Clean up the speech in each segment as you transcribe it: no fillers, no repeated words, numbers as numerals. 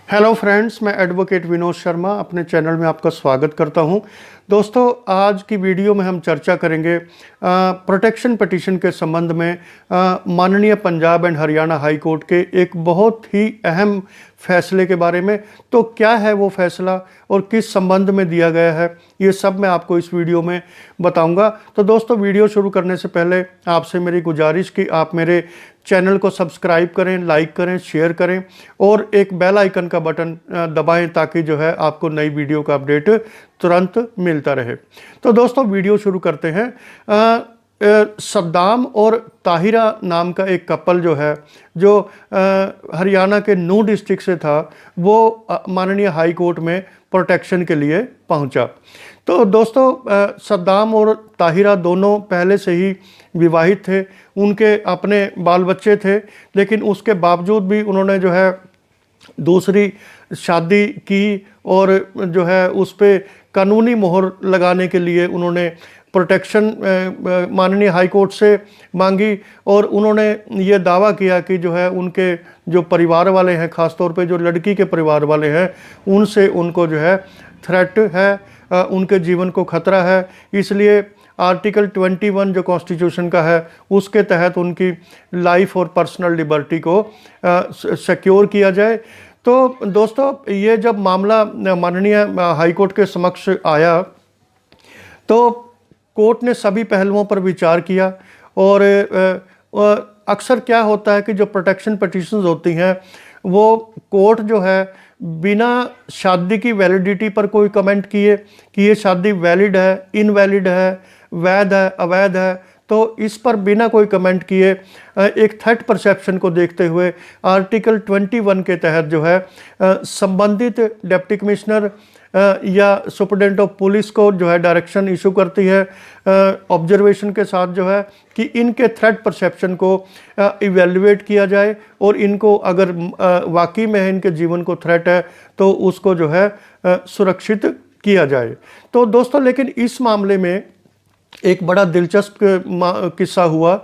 Hello friends, मैं advocate Vinod Sharma अपने channel में आपका स्वागत करता हूं। दोस्तों, आज की वीडियो में हम चर्चा करेंगे प्रोटेक्शन पिटीशन के संबंध में माननीय Punjab and Haryana high court के एक बहुत ही अहम फैसले के बारे में। तो क्या है वो फैसला और किस संबंध में दिया गया है, ये सब मैं आपको इस वीडियो में बताऊंगा। तो दोस्तों, वीडियो शुरू करने से पहले आपसे मेरी गुजारिश कि आप मेरे चैनल को सब्सक्राइब करें, लाइक करें, शेयर करें और एक बेल आइकन का बटन दबाएं ताकि जो है आपको नई वीडियो का अपडेट तुरंत मिलता रहे। तो दोस्तों, वीडियो शुरू करते हैं। सद्दाम और ताहिरा नाम का एक कपल जो हरियाणा के नूह डिस्ट्रिक्ट से था, वो माननीय हाई कोर्ट में प्रोटेक्शन के लिए पहुंचा। तो दोस्तों, सद्दाम और ताहिरा दोनों पहले से ही विवाहित थे, उनके अपने बाल बच्चे थे, लेकिन उसके बावजूद भी उन्होंने जो है दूसरी शादी की और जो है उस पर कानूनी मोहर लगाने के लिए उन्होंने प्रोटेक्शन माननीय हाई कोर्ट से मांगी। और उन्होंने ये दावा किया कि जो है उनके जो परिवार वाले हैं, ख़ासतौर पे जो लड़की के परिवार वाले हैं, उनसे उनको जो है थ्रेट है, उनके जीवन को खतरा है। इसलिए आर्टिकल 21 जो कॉन्स्टिट्यूशन का है, उसके तहत उनकी लाइफ और पर्सनल लिबर्टी को सिक्योर किया जाए। तो दोस्तों, ये जब मामला माननीय हाई कोर्ट के समक्ष आया तो कोर्ट ने सभी पहलुओं पर विचार किया। और अक्सर क्या होता है कि जो प्रोटेक्शन पिटीशंस होती हैं, वो कोर्ट जो है बिना शादी की वैलिडिटी पर कोई कमेंट किए कि ये शादी वैलिड है, इनवैलिड है, वैध है, अवैध है, तो इस पर बिना कोई कमेंट किए एक थर्ड परसेप्शन को देखते हुए आर्टिकल 21 के तहत जो है संबंधित डिप्टी कमिश्नर या सुपरिटेंडेंट ऑफ पुलिस को जो है डायरेक्शन इशू करती है ऑब्जर्वेशन के साथ जो है कि इनके थ्रेट परसेप्शन को इवेल्युएट किया जाए और इनको अगर वाकई में इनके जीवन को थ्रेट है तो उसको जो है सुरक्षित किया जाए। तो दोस्तों, लेकिन इस मामले में एक बड़ा दिलचस्प किस्सा हुआ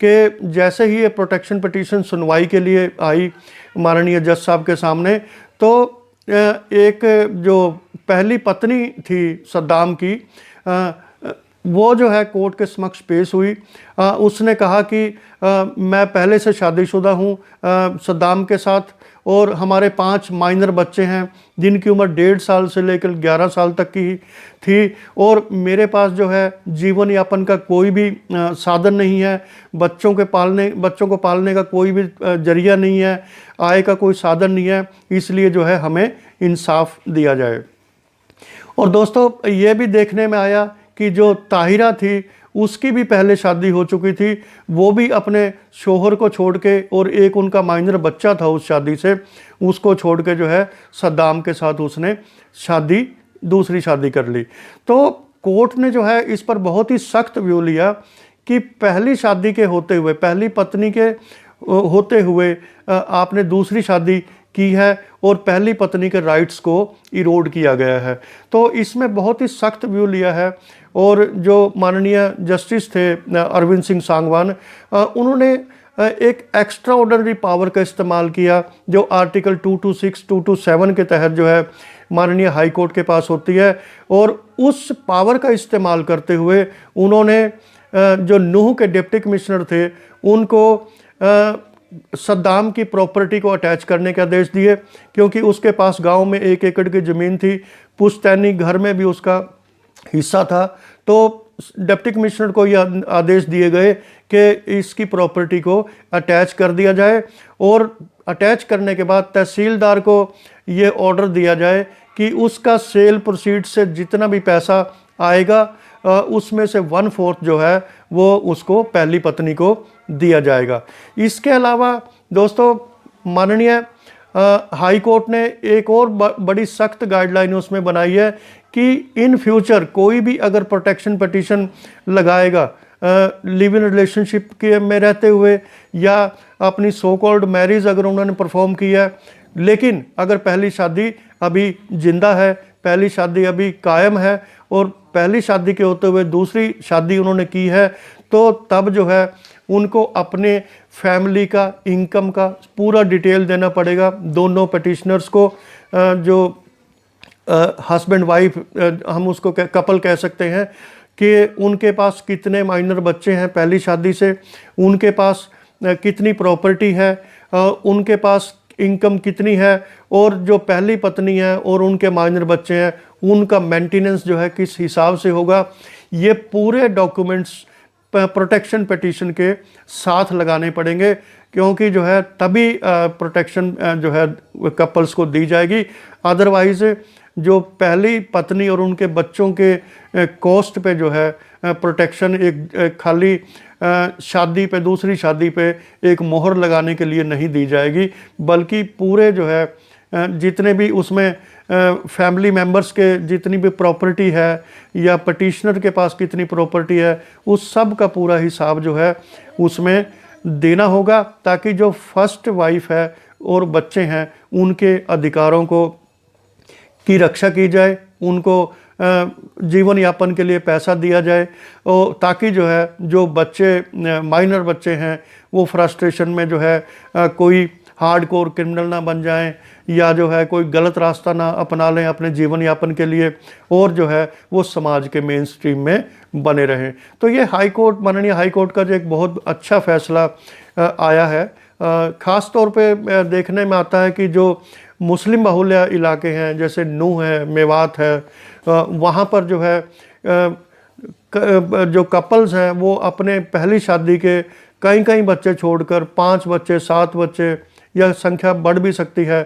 कि जैसे ही ये प्रोटेक्शन पिटीशन सुनवाई के लिए आई माननीय जज साहब के सामने, तो एक जो पहली पत्नी थी सद्दाम की, वो जो है कोर्ट के समक्ष पेश हुई। उसने कहा कि मैं पहले से शादीशुदा हूँ सद्दाम के साथ और हमारे 5 माइनर बच्चे हैं जिनकी उम्र 1.5 साल से लेकर 11 साल तक की थी, और मेरे पास जो है जीवन यापन का कोई भी साधन नहीं है, बच्चों को पालने का कोई भी जरिया नहीं है, आय का कोई साधन नहीं है, इसलिए जो है हमें इंसाफ दिया जाए। और दोस्तों, ये भी देखने में आया कि जो ताहिरा थी उसकी भी पहले शादी हो चुकी थी, वो भी अपने शोहर को छोड़ के, और एक उनका माइनर बच्चा था उस शादी से, उसको छोड़ के जो है सद्दाम के साथ उसने दूसरी शादी कर ली। तो कोर्ट ने जो है इस पर बहुत ही सख्त व्यू लिया कि पहली शादी के होते हुए, पहली पत्नी के होते हुए आपने दूसरी शादी की है और पहली पत्नी के राइट्स को इरोड किया गया है। तो इसमें बहुत ही सख्त व्यू लिया है। और जो माननीय जस्टिस थे अरविंद सिंह सांगवान, उन्होंने एक एक्स्ट्रा ऑर्डिनरी पावर का इस्तेमाल किया जो आर्टिकल 226, 227 के तहत जो है माननीय हाई कोर्ट के पास होती है। और उस पावर का इस्तेमाल करते हुए उन्होंने जो नूह के डिप्टी कमिश्नर थे उनको सद्दाम की प्रॉपर्टी को अटैच करने के आदेश दिए, क्योंकि उसके पास गांव में 1 एकड़ की ज़मीन थी, पुश्तैनी घर में भी उसका हिस्सा था। तो डिप्टी कमिश्नर को यह आदेश दिए गए कि इसकी प्रॉपर्टी को अटैच कर दिया जाए, और अटैच करने के बाद तहसीलदार को ये ऑर्डर दिया जाए कि उसका सेल प्रोसीड से जितना भी पैसा आएगा उसमें से 1/4 जो है वो उसको पहली पत्नी को दिया जाएगा। इसके अलावा दोस्तों, माननीय हाई कोर्ट ने एक और बड़ी सख्त गाइडलाइन उसमें बनाई है कि इन फ्यूचर कोई भी अगर प्रोटेक्शन पिटीशन लगाएगा लिव इन रिलेशनशिप के में रहते हुए या अपनी सो कॉल्ड मैरिज अगर उन्होंने परफॉर्म की है, लेकिन अगर पहली शादी अभी जिंदा है, पहली शादी अभी कायम है और पहली शादी के होते हुए दूसरी शादी उन्होंने की है, तो तब जो है उनको अपने फैमिली का, इनकम का पूरा डिटेल देना पड़ेगा दोनों पिटिशनर्स को। जो हस्बैंड वाइफ हम उसको कपल कह सकते हैं, कि उनके पास कितने माइनर बच्चे हैं पहली शादी से, उनके पास कितनी प्रॉपर्टी है, उनके पास इनकम कितनी है, और जो पहली पत्नी है और उनके माइनर बच्चे हैं उनका मेंटेनेंस जो है किस हिसाब से होगा। ये पूरे डॉक्यूमेंट्स प्रोटेक्शन पिटीशन के साथ लगाने पड़ेंगे, क्योंकि जो है तभी प्रोटेक्शन जो है कपल्स को दी जाएगी। अदरवाइज जो पहली पत्नी और उनके बच्चों के कॉस्ट पे जो है प्रोटेक्शन एक खाली शादी पे, दूसरी शादी पे एक मोहर लगाने के लिए नहीं दी जाएगी, बल्कि पूरे जो है जितने भी उसमें फैमिली मेम्बर्स के जितनी भी प्रॉपर्टी है या पिटिशनर के पास कितनी प्रॉपर्टी है, उस सब का पूरा हिसाब जो है उसमें देना होगा, ताकि जो फर्स्ट वाइफ है और बच्चे हैं उनके अधिकारों को की रक्षा की जाए, उनको जीवन यापन के लिए पैसा दिया जाए, और ताकि जो है जो बच्चे माइनर बच्चे हैं वो फ्रस्ट्रेशन में जो है कोई हार्डकोर क्रिमिनल ना बन जाएं, या जो है कोई गलत रास्ता ना अपना लें अपने जीवन यापन के लिए, और जो है वो समाज के मेन स्ट्रीम में बने रहें। तो ये हाई कोर्ट, माननीय हाई कोर्ट का जो एक बहुत अच्छा फैसला आया है। ख़ास तौर पे देखने में आता है कि जो मुस्लिम बहुल्य इलाके हैं, जैसे नूह है, मेवात है, वहाँ पर जो है जो कपल्स हैं वो अपने पहली शादी के कई कई बच्चे छोड़कर 5 बच्चे, 7 बच्चे, यह संख्या बढ़ भी सकती है,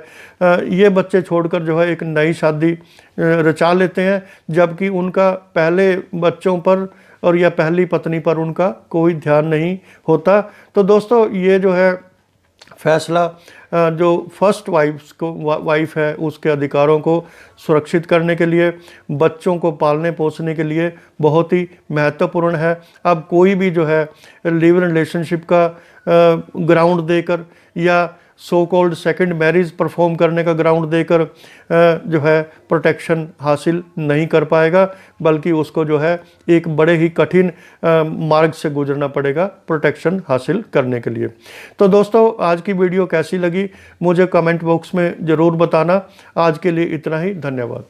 ये बच्चे छोड़कर जो है एक नई शादी रचा लेते हैं, जबकि उनका पहले बच्चों पर और या पहली पत्नी पर उनका कोई ध्यान नहीं होता। तो दोस्तों ये जो है फैसला जो फर्स्ट वाइफ है उसके अधिकारों को सुरक्षित करने के लिए, बच्चों को पालने पोसने के लिए बहुत ही महत्वपूर्ण है। अब कोई भी जो है लिव इन रिलेशनशिप का ग्राउंड देकर या so called second marriage perform करने का ग्राउंड देकर जो है प्रोटेक्शन हासिल नहीं कर पाएगा, बल्कि उसको जो है एक बड़े ही कठिन मार्ग से गुजरना पड़ेगा प्रोटेक्शन हासिल करने के लिए। तो दोस्तों आज की वीडियो कैसी लगी मुझे कमेंट बॉक्स में ज़रूर बताना। आज के लिए इतना ही, धन्यवाद।